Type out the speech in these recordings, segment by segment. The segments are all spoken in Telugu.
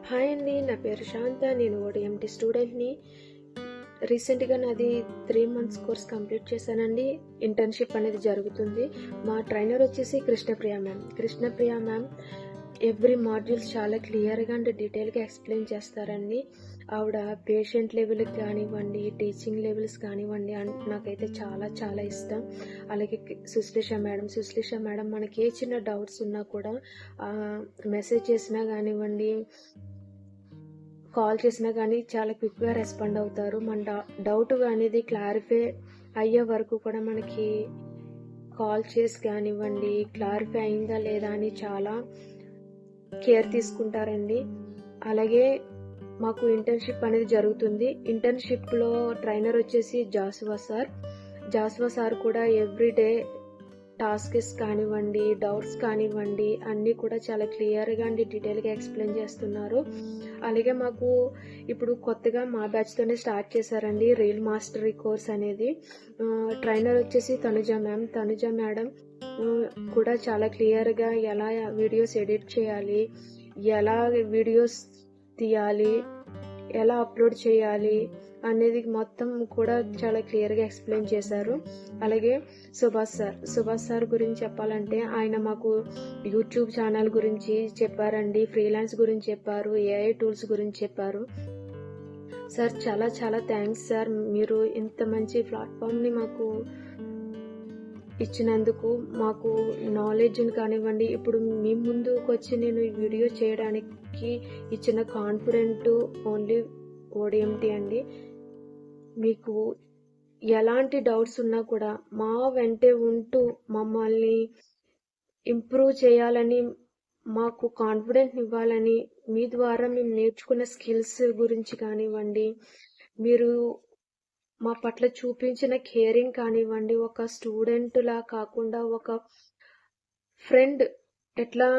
హాయ్ అండి, నా పేరు శాంత. నేను ఓడిఎంటీ స్టూడెంట్ని. రీసెంట్గా నాది 3 months కోర్స్ కంప్లీట్ చేశానండి. ఇంటర్న్షిప్ అనేది జరుగుతుంది. మా ట్రైనర్ వచ్చేసి కృష్ణప్రియ మ్యామ్ ఎవ్రీ మాడ్యూల్స్ చాలా క్లియర్గా అండ్ డీటెయిల్గా ఎక్స్ప్లెయిన్ చేస్తారండి. ఆవిడ పేషెంట్ లెవెల్కి కానివ్వండి, టీచింగ్ లెవెల్స్ కానివ్వండి, నాకైతే చాలా చాలా ఇష్టం. అలాగే సుశ్లేష మేడం మనకి ఏ చిన్న డౌట్స్ ఉన్నా కూడా మెసేజ్ చేసినా కానివ్వండి, కాల్ చేసినా కానీ చాలా క్విక్గా రెస్పాండ్ అవుతారు. మన డౌట్ అనేది క్లారిఫై అయ్యే వరకు కూడా మనకి కాల్ చేసి కానివ్వండి, క్లారిఫై అయిందా లేదా అని చాలా కేర్ తీసుకుంటారండి. అలాగే మాకు ఇంటర్న్షిప్ అనేది జరుగుతుంది. ఇంటర్న్షిప్లో ట్రైనర్ వచ్చేసి జాస్వా సార్ కూడా ఎవ్రీడే టాస్క్స్ కానివ్వండి, డౌట్స్ కానివ్వండి అన్నీ కూడా చాలా క్లియర్గా అండ్ డీటెయిల్గా ఎక్స్ప్లెయిన్ చేస్తున్నారు. అలాగే మాకు ఇప్పుడు కొత్తగా మా బ్యాచ్తోనే స్టార్ట్ చేశారండి రీల్ మాస్టరీ కోర్స్ అనేది. ట్రైనర్ వచ్చేసి తనుజ మేడం కూడా చాలా క్లియర్గా ఎలా వీడియోస్ ఎడిట్ చేయాలి, ఎలా వీడియోస్ తీయాలి, ఎలా అప్లోడ్ చేయాలి అనేది మొత్తం కూడా చాలా క్లియర్గా ఎక్స్ప్లెయిన్ చేశారు. అలాగే సుభాష్ సార్ గురించి చెప్పాలంటే ఆయన మాకు యూట్యూబ్ ఛానల్ గురించి చెప్పారండి, ఫ్రీలాన్స్ గురించి చెప్పారు, ఏఐ టూల్స్ గురించి చెప్పారు. సార్ చాలా చాలా థ్యాంక్స్ సార్. మీరు ఇంత మంచి ప్లాట్ఫామ్ని మాకు ఇచ్చినందుకు, మాకు నాలెడ్జ్ని కానివ్వండి, ఇప్పుడు మీ ముందుకు వచ్చి నేను ఈ వీడియో చేయడానికి ఇచ్చిన కాన్ఫిడెంట్ ఓన్లీ ఓడిఎంటీ అండి. మీకు ఎలాంటి డౌట్స్ ఉన్నా కూడా మా వెంటే ఉంటూ మమ్మల్ని ఇంప్రూవ్ చేయాలని, మాకు కాన్ఫిడెంట్ ఇవ్వాలని, మీ ద్వారా మేము నేర్చుకున్న స్కిల్స్ గురించి కానివ్వండి, మీరు మా పట్ల చూపించిన కేరింగ్ కానివ్వండి, ఒక స్టూడెంట్ లా కాకుండా ఒక ఫ్రెండ్ ఎట్లా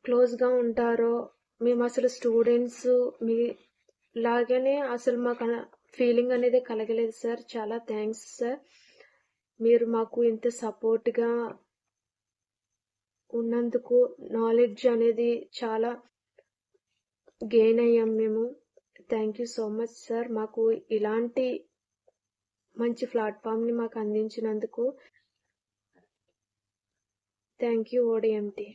క్లోజ్గా ఉంటారో, మేము అసలు స్టూడెంట్స్ మీ లాగానే అసలు మాకు ఫీలింగ్ అనేది కలగలేదు సార్. చాలా థ్యాంక్స్ సార్. మీరు మాకు ఇంత సపోర్ట్గా ఉన్నందుకు, నాలెడ్జ్ అనేది చాలా గెయిన్ అయ్యాం మేము. Thank you so much sir. మాకు ఇలాంటి మంచి ప్లాట్ఫామ్ని మాకు అందించినందుకు థ్యాంక్ యూ ఓడిఎంటీ.